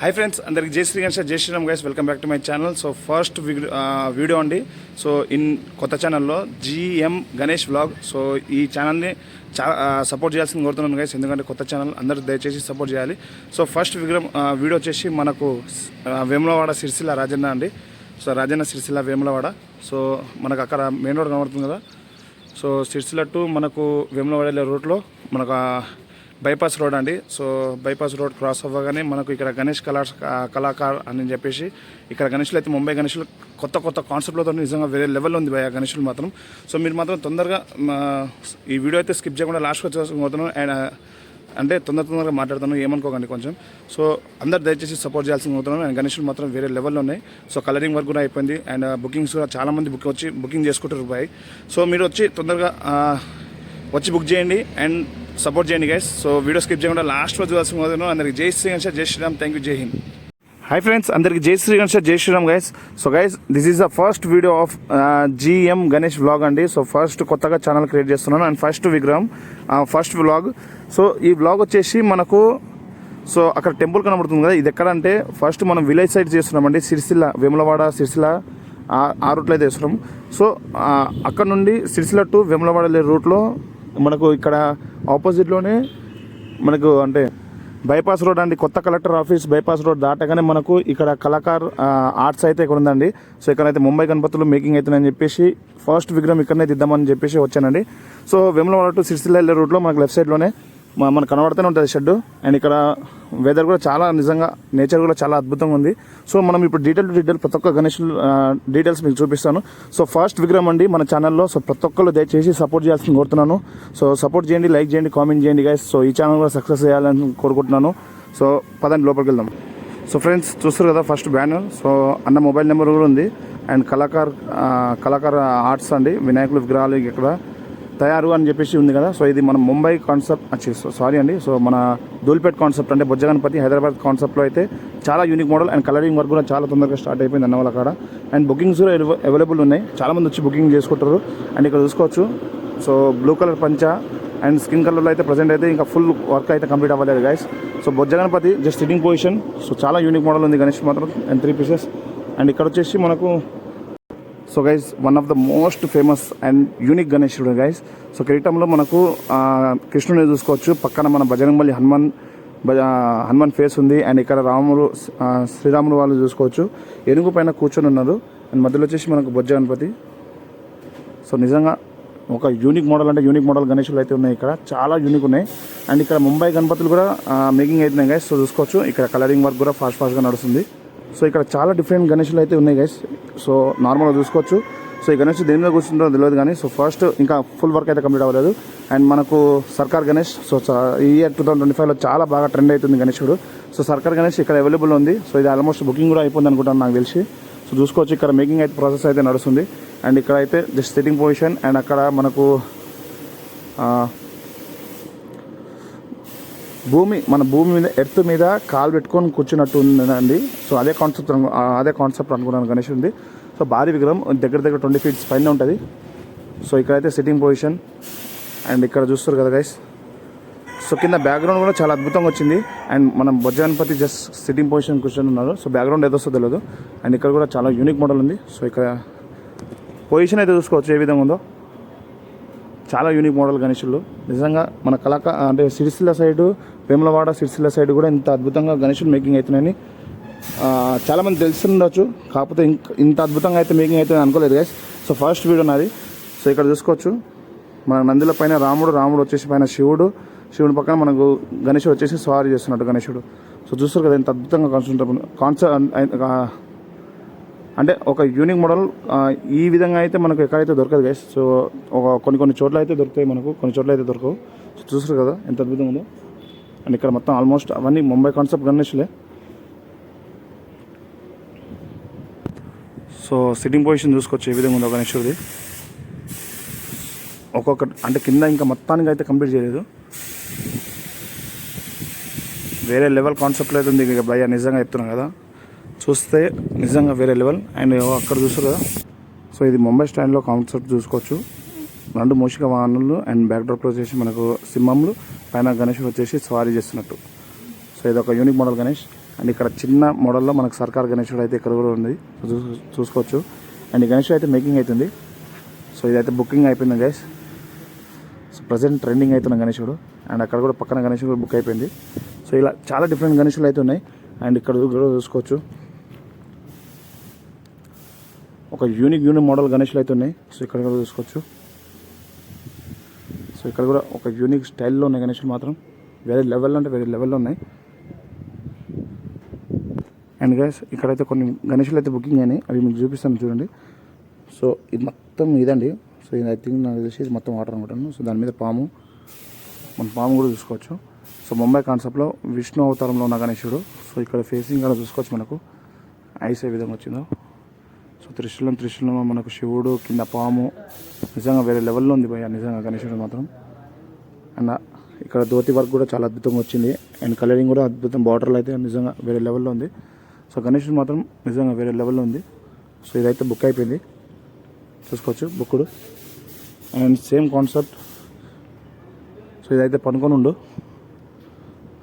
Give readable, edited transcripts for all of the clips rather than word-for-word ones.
Hi friends, అందరికి జై శ్రీ గణేష్, జై Shri Ram guys. Welcome back to my channel. So first video అండి. సో కొత్త ఛానల్లో జిఎం గణేష్ వ్లాగ్. సో ఈ ఛానల్ని చాలా సపోర్ట్ చేయాల్సింది కోరుతున్నాను గైస్, ఎందుకంటే కొత్త ఛానల్ అందరూ దయచేసి సపోర్ట్ చేయాలి. సో ఫస్ట్ వీడియో వచ్చేసి మనకు వేములవాడ సిరిసిల్ల రాజన్న అండి. సో రాజన్న సిరిసిల్ల వేములవాడ. సో మనకు అక్కడ మెయిన్ రోడ్ కనబడుతుంది కదా. సో సిరిసిల్ల టు మనకు వేములవాడ వెళ్ళే రూట్లో మనకు బైపాస్ రోడ్ అండి. సో బైపాస్ రోడ్ క్రాస్ అవ్వగానే మనకు ఇక్కడ గణేష్ కళాకార్ అని చెప్పేసి ఇక్కడ గణేష్లు అయితే ముంబై గణేష్లు కొత్త కాన్సెప్ట్లతో నిజంగా వేరే లెవెల్లో ఉంది భయ గణేష్లు మాత్రం. సో మీరు మాత్రం తొందరగా ఈ వీడియో అయితే స్కిప్ చేయకుండా లాస్ట్కి వచ్చేస్తున్నాను. అండ్ అంటే తొందరగా మాట్లాడుతాను, ఏమనుకోకండి కొంచెం. సో అందరు దయచేసి సపోర్ట్ చేయాల్సింది అవుతున్నాను. అండ్ గణేష్లు మాత్రం వేరే లెవెల్లో ఉన్నాయి. సో కలరింగ్ వర్క్ కూడా అయిపోయింది. అండ్ బుకింగ్స్ కూడా చాలామంది బుకింగ్ చేసుకుంటారు బాయ్. సో మీరు వచ్చి తొందరగా వచ్చి బుక్ చేయండి అండ్ సపోర్ట్ చేయండి గైస్. సో వీడియో స్కిప్ చేయకుండా లాస్ట్ రోజు చూడాల్సిన అందరికి జై శ్రీ గణేష్, జై శ్రీరామ్. థ్యాంక్ యూ, జై హింద్. హాయ్ ఫ్రెండ్స్, అందరికి జై శ్రీ గణేష్, జై Shri Ram guys. So guys, this is the first video of GM Ganesh vlog అండి. సో ఫస్ట్ కొత్తగా ఛానల్ క్రియేట్ చేస్తున్నాను అండ్ ఫస్ట్ విగ్రహం, ఫస్ట్ వ్లాగ్. సో ఈ వ్లాగ్ వచ్చేసి మనకు సో అక్కడ టెంపుల్ కనబడుతుంది కదా, ఇది ఎక్కడ అంటే ఫస్ట్ మనం విలేజ్ సైడ్ చేస్తున్నామండి. సిరిసిల్ల, వేములవాడ సిరిసిల్ల ఆ రూట్లో అయితే చేస్తున్నాం. సో అక్కడ నుండి సిరిసిల్ల టు వేములవాడ రూట్లో మనకు ఇక్కడ ఆపోజిట్లోనే మనకు అంటే బైపాస్ రోడ్ అండి. కొత్త కలెక్టర్ ఆఫీస్ బైపాస్ రోడ్ దాటగానే మనకు ఇక్కడ కళాకార్ ఆర్ట్స్ అయితే ఇక్కడ ఉందండి. సో ఇక్కడైతే ముంబై గణపతులు మేకింగ్ అవుతుందని చెప్పేసి ఫస్ట్ విగ్రహం ఇక్కడనే దిద్దామని చెప్పేసి వచ్చానండి. సో వేములవాడ టు సిరిసిల్ల వెళ్ళే రూట్లో మనకు లెఫ్ట్ సైడ్లోనే మనకు కనబడుతూనే ఉంటుంది షెడ్. అండ్ ఇక్కడ వెదర్ కూడా చాలా నిజంగా నేచర్ కూడా చాలా అద్భుతంగా ఉంది. సో మనం ఇప్పుడు డీటెయిల్ ప్రతి ఒక్క గణేష్ డీటెయిల్స్ మీకు చూపిస్తాను. సో ఫస్ట్ విగ్రహం అండి మన ఛానల్లో. సో ప్రతి ఒక్కరు దయచేసి సపోర్ట్ చేయాల్సింది కోరుతున్నాను. సో సపోర్ట్ చేయండి, లైక్ చేయండి, కామెంట్ చేయండి గైస్. సో ఈ ఛానల్ కూడా సక్సెస్ చేయాలని కోరుకుంటున్నాను. సో పదండి లోపలికి వెళ్దాం. సో ఫ్రెండ్స్ చూస్తారు కదా ఫస్ట్ బ్యానర్. సో అన్న మొబైల్ నెంబర్ కూడా ఉంది. అండ్ కళాకార్ ఆర్ట్స్ అండి, వినాయకుల విగ్రహాలు ఇక్కడ తయారు అని చెప్పేసి ఉంది కదా. సో ఇది మన ముంబై కాన్సెప్ట్, సారీ అండి. సో మన ధూల్పేట్ కాన్సెప్ట్ అంటే బొజ్జ గణపతి హైదరాబాద్ కాన్సెప్ట్లో అయితే చాలా unique model. And colouring work కూడా చాలా తొందరగా స్టార్ట్ అయిపోయింది అన్న వాళ్ళ కాడ. అండ్ బుకింగ్స్ కూడా అవైలబుల్ ఉన్నాయి, చాలామంది వచ్చి బుకింగ్ చేసుకుంటారు. అండ్ ఇక్కడ చూసుకోవచ్చు. సో బ్లూ కలర్ పంచ అండ్ స్కిన్ కలర్లో అయితే ప్రజెంట్ అయితే ఇంకా ఫుల్ వర్క్ అయితే కంప్లీట్ అవ్వలేదు గైస్. సో బొజ్జ Ganapati just sitting position. So చాలా యూనిక్ మోడల్ ఉంది గణేష్ మాత్రం. And 3 pieces. అండ్ ఇక్కడ వచ్చేసి మనకు so guys one of the most famous and unique గణేశుడు గైస్. సో కిరీటంలో మనకు కృష్ణుని చూసుకోవచ్చు. పక్కన మన బజరంగబలి హనుమాన్ ఫేస్ ఉంది. అండ్ ఇక్కడ శ్రీరాములు వాళ్ళు చూసుకోవచ్చు. ఏనుగు పైన కూర్చొని ఉన్నారు. అండ్ మధ్యలో వచ్చేసి మనకు బొజ్జ గణపతి. సో నిజంగా ఒక యూనిక్ మోడల్ అంటే యూనిక్ మోడల్ గణేశులు అయితే ఉన్నాయి ఇక్కడ, చాలా యూనిక్ ఉన్నాయి. అండ్ ఇక్కడ ముంబై గణపతులు కూడా మేకింగ్ అవుతున్నాయి గైస్. సో చూసుకోవచ్చు ఇక్కడ కలరింగ్ వర్క్ కూడా ఫాస్ట్గా నడుస్తుంది. సో ఇక్కడ చాలా డిఫరెంట్ గణేషులు అయితే ఉన్నాయి గైస్. సో నార్మల్గా చూసుకోవచ్చు. సో ఈ గణేష్ దేని మీద కూర్చుంటారో తెలియదు కానీ సో ఫస్ట్ ఇంకా ఫుల్ వర్క్ అయితే కంప్లీట్ అవ్వలేదు. అండ్ మనకు సర్కార్ గణేష్. సో ఈ ఇయర్ 2025లో చాలా బాగా ట్రెండ్ అవుతుంది గణేశుడు. సో సర్కార్ గణేష్ ఇక్కడ అవైలబుల్ ఉంది. సో ఇది ఆల్మోస్ట్ బుకింగ్ కూడా అయిపోయింది అనుకుంటాను నాకు తెలిసి. సో చూసుకోవచ్చు ఇక్కడ మేకింగ్ అయితే ప్రాసెస్ అయితే నడుస్తుంది. అండ్ ఇక్కడ అయితే జస్ట్ సిట్టింగ్ పొజిషన్. అండ్ అక్కడ మనకు మన భూమి మీద ఎర్త్ మీద కాలు పెట్టుకొని కూర్చున్నట్టు ఉందండి. సో అదే కాన్సెప్ట్ అనుకున్నాను గణేష్ ఉంది. సో భారీ విగ్రహం దగ్గర 20 feet పైన ఉంటుంది. సో ఇక్కడైతే సిట్టింగ్ పొజిషన్. అండ్ ఇక్కడ చూస్తారు కదా గైస్. సో కింద బ్యాక్గ్రౌండ్ కూడా చాలా అద్భుతంగా వచ్చింది. అండ్ మనం బొజ్జ గణపతి జస్ట్ సిట్టింగ్ పొజిషన్ కూర్చొని ఉన్నారు. సో బ్యాక్గ్రౌండ్ ఏదో వస్తుందో తెలియదు. అండ్ ఇక్కడ కూడా చాలా యూనిక్ మోడల్ ఉంది. సో ఇక్కడ పొజిషన్ అయితే చూసుకోవచ్చు ఏ విధంగా ఉందో. చాలా యూనిక్ మోడల్ గణేషులు నిజంగా. మన అంటే సిరిసిల్ల సైడు, వేములవాడ సిరిసిల్ల సైడ్ కూడా ఇంత అద్భుతంగా గణేషులు మేకింగ్ అవుతున్నాయని చాలామంది తెలుసుండొచ్చు. కాకపోతే ఇంత అద్భుతంగా అయితే మేకింగ్ అవుతుంది అనుకోలేదు గైస్. సో ఫస్ట్ వీడియో నాది. సో ఇక్కడ చూసుకోవచ్చు మన నందుల పైన రాముడు వచ్చేసి పైన శివుడు పక్కన మనకు గణేశుడు వచ్చేసి స్వారీ చేస్తున్నట్టు గణేశుడు. సో చూస్తారు కదా ఎంత అద్భుతంగా కాన్సెప్ట్ అంటే ఒక యూనిక్ మోడల్. ఈ విధంగా అయితే మనకు ఎక్కడైతే దొరకదు గైస్. సో కొన్ని చోట్ల అయితే దొరుకుతాయి మనకు, కొన్ని చోట్ల అయితే దొరకవు. సో చూస్తారు కదా ఎంత అద్భుతంగా ఉందో. అండ్ ఇక్కడ మొత్తం ఆల్మోస్ట్ అవన్నీ ముంబై కాన్సెప్ట్ గణేష్లే. సో సిట్టింగ్ పొజిషన్ చూసుకోవచ్చు ఏ విధంగా ఉందో గణేశుడిది. అంటే కింద ఇంకా మొత్తానికి అయితే కంప్లీట్ చేయలేదు. వేరే లెవెల్ కాన్సెప్ట్లో అయితే ఉంది ఇక భయ్య, నిజంగా చెప్తున్నాను కదా. చూస్తే నిజంగా వేరే లెవెల్. అండ్ అక్కడ చూస్తారు కదా. సో ఇది ముంబై స్టైల్లో కాన్సెప్ట్ చూసుకోవచ్చు. 2 మూషిక వాహనాలు అండ్ బ్యాక్ డ్రాప్లో వచ్చేసి మనకు సింహంలు, పైన గణేష్ వచ్చేసి స్వారీ చేస్తున్నట్టు. సో ఇది ఒక యూనిక్ మోడల్ గణేష్. అండ్ ఇక్కడ చిన్న మోడల్లో మనకు సర్కార్ గణేశుడు అయితే ఇక్కడ కూడా ఉంది, చూసుకోవచ్చు. అండ్ ఈ గణేశుడు అయితే మేకింగ్ అవుతుంది. సో ఇదైతే బుకింగ్ అయిపోయింది గైస్. సో ప్రజెంట్ ట్రెండింగ్ అవుతున్న గణేశుడు. అండ్ అక్కడ కూడా పక్కన గణేశుడు కూడా బుక్ అయిపోయింది. సో ఇలా చాలా డిఫరెంట్ గణేశులు అయితే ఉన్నాయి. అండ్ ఇక్కడ కూడా చూసుకోవచ్చు ఒక యూనిక్ మోడల్ గణేశులు అయితే ఉన్నాయి. సో ఇక్కడ కూడా చూసుకోవచ్చు. సో ఇక్కడ కూడా ఒక యూనిక్ స్టైల్లో ఉన్నాయి గణేశులు, మాత్రం వేరే లెవెల్లో అంటే వేరే లెవెల్లో ఉన్నాయి. అండ్ గైస్ ఇక్కడైతే కొన్ని గణేశులు అయితే బుకింగ్ అయినాయి, అవి మీకు చూపిస్తాను చూడండి. సో ఇది మొత్తం ఇదండి. సో ఇది ఐ థింక్ నాకు తెలిసి ఇది మొత్తం వాటర్ అనుకుంటాను. సో దాని మీద మన పాము కూడా చూసుకోవచ్చు. సో ముంబై కాన్సెప్ట్లో విష్ణు అవతారంలో ఉన్న గణేశుడు. సో ఇక్కడ ఫేసింగ్ కూడా చూసుకోవచ్చు, మనకు ఐస్ ఏ విధంగా వచ్చిందో. సో త్రిశూలం మనకు శివుడు, కింద పాము, నిజంగా వేరే లెవెల్లో ఉంది భయ్య నిజంగా గణేశుడు మాత్రం. అండ్ ఇక్కడ ధోతి వర్క్ కూడా చాలా అద్భుతంగా వచ్చింది. అండ్ కలరింగ్ కూడా అద్భుతం, బార్డర్లో అయితే నిజంగా వేరే లెవెల్లో ఉంది. సో గణేశుడు మాత్రం నిజంగా వేరే లెవెల్లో ఉంది. సో ఇదైతే బుక్ అయిపోయింది, చూసుకోవచ్చు బుక్కుడు. And same concept. సో ఇదైతే పనుకొని ఉండు.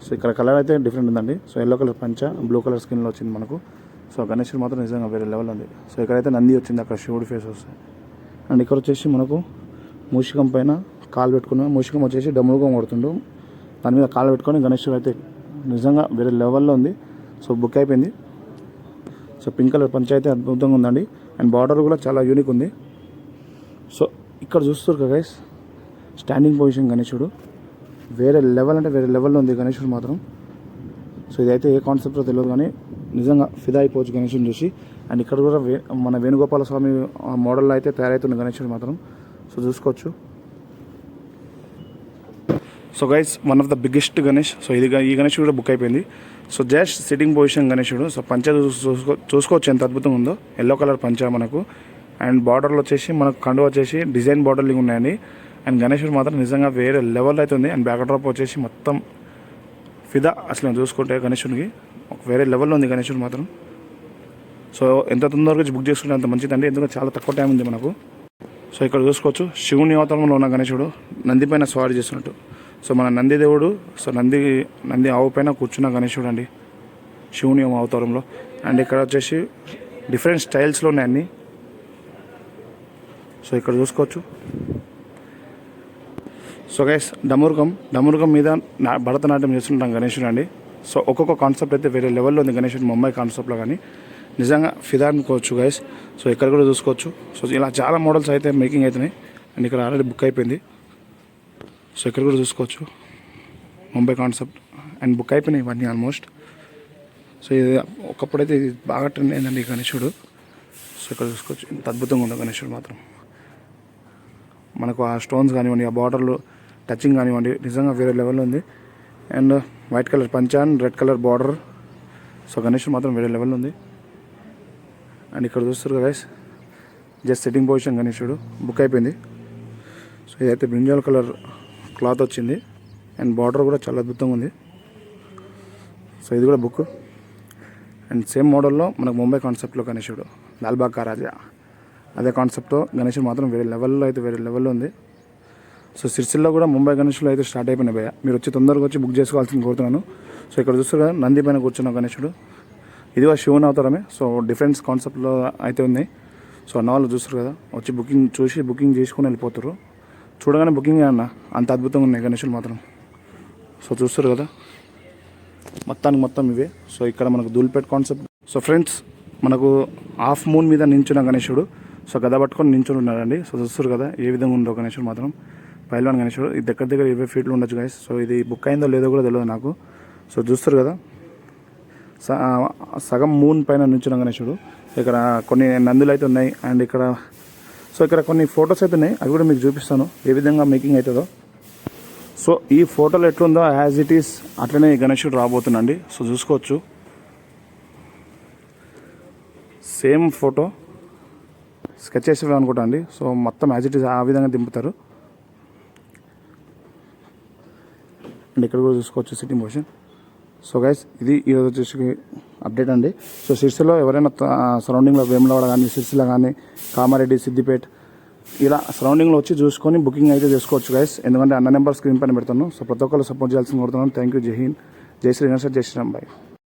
సో ఇక్కడ కలర్ అయితే డిఫరెంట్ ఉందండి. సో ఎల్లో కలర్ పంచ, బ్లూ కలర్ స్కిన్లో వచ్చింది మనకు. సో గణేశుడు మాత్రం నిజంగా వేరే లెవెల్ ఉంది. సో ఇక్కడైతే నంది వచ్చింది, అక్కడ శివుడి ఫేస్ వస్తాయి. అండ్ ఇక్కడ వచ్చేసి మనకు మూషికం పైన కాలు పెట్టుకున్న, మూషికం వచ్చేసి డమ్ముగా కొడుతుండు, దాని మీద కాలు పెట్టుకొని గణేశుడు అయితే నిజంగా వేరే లెవెల్లో ఉంది. సో బుక్ అయిపోయింది. సో పింక్ కలర్ పంచ అయితే అద్భుతంగా ఉందండి. అండ్ బార్డర్ కూడా చాలా యూనిక్ ఉంది. సో ఇక్కడ చూస్తారు కదా గైస్, స్టాండింగ్ పొజిషన్ గణేశుడు వేరే లెవెల్ అంటే వేరే లెవెల్లో ఉంది గణేశుడు మాత్రం. సో ఇదైతే ఏ కాన్సెప్టో తెలియదు కానీ నిజంగా ఫిదా అయిపోవచ్చు గణేశుని చూసి. అండ్ ఇక్కడ కూడా మన వేణుగోపాల స్వామి మోడల్లో అయితే తయారవుతుంది గణేశుడు మాత్రం. సో చూసుకోవచ్చు. So guys one of the biggest Ganesh. So ఈ గణేశుడు కూడా బుక్ అయిపోయింది. సో జస్ట్ సిట్టింగ్ పొజిషన్ గణేశుడు. సో పంచ చూసుకోవచ్చు ఎంత అద్భుతంగా ఉందో, ఎల్లో కలర్ పంచ మనకు. అండ్ బార్డర్లో వచ్చేసి మనకు కండు వచ్చేసి డిజైన్ బార్డర్లింగ్ ఉన్నాయండి. అండ్ గణేశుడు మాత్రం నిజంగా వేరే లెవెల్ అయితే ఉంది. అండ్ బ్యాక్ డ్రాప్ వచ్చేసి మొత్తం ఫిదా, అసలు చూసుకుంటే గణేశుడికి ఒక వేరే లెవెల్లో ఉంది గణేశుడు మాత్రం. సో ఎంత తొందరగా బుక్ చేసుకుంటే అంత మంచిదండి, ఎందుకంటే చాలా తక్కువ టైం ఉంది మనకు. సో ఇక్కడ చూసుకోవచ్చు శివుని అవతారంలో ఉన్న గణేశుడు నంది పైన స్వారీ చేస్తున్నట్టు. సో మన నంది దేవుడు, సో నంది ఆవు పైన కూర్చున్న గణేశుడు అండి శివుని అవతారంలో. అండ్ ఇక్కడ వచ్చేసి డిఫరెంట్ స్టైల్స్లో ఉన్నాయి అన్నీ. సో ఇక్కడ చూసుకోవచ్చు. సో గైస్ డమరుకం మీద భరతనాట్యం చేస్తుంటాం గణేశుడు అండి. సో ఒక్కొక్క కాన్సెప్ట్ అయితే వేరే లెవెల్లో ఉంది గణేశుడు ముంబై కాన్సెప్ట్లో, కానీ నిజంగా ఫిదా అనుకోవచ్చు గైస్. సో ఇక్కడ కూడా చూసుకోవచ్చు. సో ఇలా చాలా మోడల్స్ అయితే మేకింగ్ అవుతున్నాయి. అండ్ ఇక్కడ ఆల్రెడీ బుక్ అయిపోయింది. సో ఇక్కడ కూడా చూసుకోవచ్చు ముంబై కాన్సెప్ట్. అండ్ బుక్ అయిపోయినాయి ఇవన్నీ ఆల్మోస్ట్. సో ఇది ఒకప్పుడైతే ఇది బాగా ట్రెండ్ అయిందండి గణేశుడు. సో ఇక్కడ చూసుకోవచ్చు ఇంత అద్భుతంగా ఉంది గణేశుడు మాత్రం. మనకు ఆ స్టోన్స్ కానివ్వండి, ఆ బార్డర్లు టచింగ్ కానివ్వండి, నిజంగా వేరే లెవెల్లో ఉంది. అండ్ వైట్ కలర్ పంచ and red colour border. So గణేశుడు మాత్రం వేరే లెవెల్లో ఉంది. అండ్ ఇక్కడ చూస్తారు కదా గైస్, జస్ట్ సిట్టింగ్ పొజిషన్ గణేశుడు బుక్ అయిపోయింది. సో ఇదైతే బ్రింజాల్ కలర్ క్లాత్ వచ్చింది. అండ్ బార్డర్ కూడా చాలా అద్భుతంగా ఉంది. సో ఇది కూడా బుక్. అండ్ సేమ్ మోడల్లో మనకు ముంబై కాన్సెప్ట్లో గణేశుడు లాల్బాగ్ కా రాజా, అదే కాన్సెప్ట్తో గణేశుడు మాత్రం వేరే లెవెల్లో అయితే వేరే లెవెల్లో ఉంది. సో సిరిసిల్లో కూడా ముంబై గణేశులు అయితే స్టార్ట్ అయిపోయినాయి భయ్య, మీరు వచ్చి తొందరగా వచ్చి బుక్ చేసుకోవాల్సింది కోరుతున్నాను. సో ఇక్కడ చూస్తారు కదా నంది పైన కూర్చున్న గణేశుడు, ఇది కూడా శివుని అవతారమే. సో డిఫరెంట్ కాన్సెప్ట్లో అయితే ఉన్నాయి. సో అన్న వాళ్ళు చూస్తారు కదా, వచ్చి బుకింగ్ చేసుకుని వెళ్ళిపోతారు. చూడగానే బుకింగ్ అన్న అంత అద్భుతంగా ఉన్నాయి గణేశులు మాత్రం. సో చూస్తారు కదా మొత్తానికి మొత్తం ఇవే. సో ఇక్కడ మనకు ధూల్పేట్ కాన్సెప్ట్. సో ఫ్రెండ్స్ మనకు హాఫ్ మూన్ మీద నించున్న గణేశుడు, సో గద పట్టుకొని నించుని ఉన్నాడండి. సో చూస్తారు కదా ఏ విధంగా ఉండో గణేశుడు మాత్రం, పైల్వాన్ గణేశుడు. ఇది దగ్గర 20 ఫీట్లు ఉండొచ్చు గైస్. సో ఇది బుక్ అయిందో లేదో కూడా తెలియదు నాకు. సో చూస్తారు కదా సగం మూన్ పైన నించున్న గణేశుడు. ఇక్కడ కొన్ని నందులు అయితే ఉన్నాయి. అండ్ ఇక్కడ కొన్ని ఫొటోస్ అయితే ఉన్నాయి, అవి కూడా మీకు చూపిస్తాను ఏ విధంగా మేకింగ్ అవుతుందో. సో ఈ ఫోటోలో ఎట్లుందో యాజ్ ఇట్ ఈస్ అట్లనే ఈ గణేశుడు రాబోతుందండి. సో చూసుకోవచ్చు సేమ్ ఫోటో స్కెచ్ చేసేవి అనుకుంటా అండి. సో మొత్తం యాజ్ ఇట్ ఈస్ ఆ విధంగా దింపుతారు. అండ్ ఇక్కడ కూడా చూసుకోవచ్చు సిట్టింగ్ పొజిషన్. సో గైస్ ఇది ఈరోజు వచ్చేసి అప్డేట్ అండి. సో సిరిసిల్లో ఎవరైనా సరౌండింగ్లో వేములవాడ కానీ, సిరిసిల్ల కానీ, కామారెడ్డి, సిద్దిపేట ఇలా సరౌండింగ్లో వచ్చి చూసుకొని బుకింగ్ అయితే చేసుకోవచ్చు గైస్. ఎందుకంటే అన్న నెంబర్ స్క్రీన్ పైన పెడతాను. సో ప్రతి ఒక్కరు సపోర్ట్ చేయాల్సింది కోరుతున్నాను. Thank you. జై హింద్, జై శ్రీ గణేష్, జై శ్రీరామ్. బాయ్.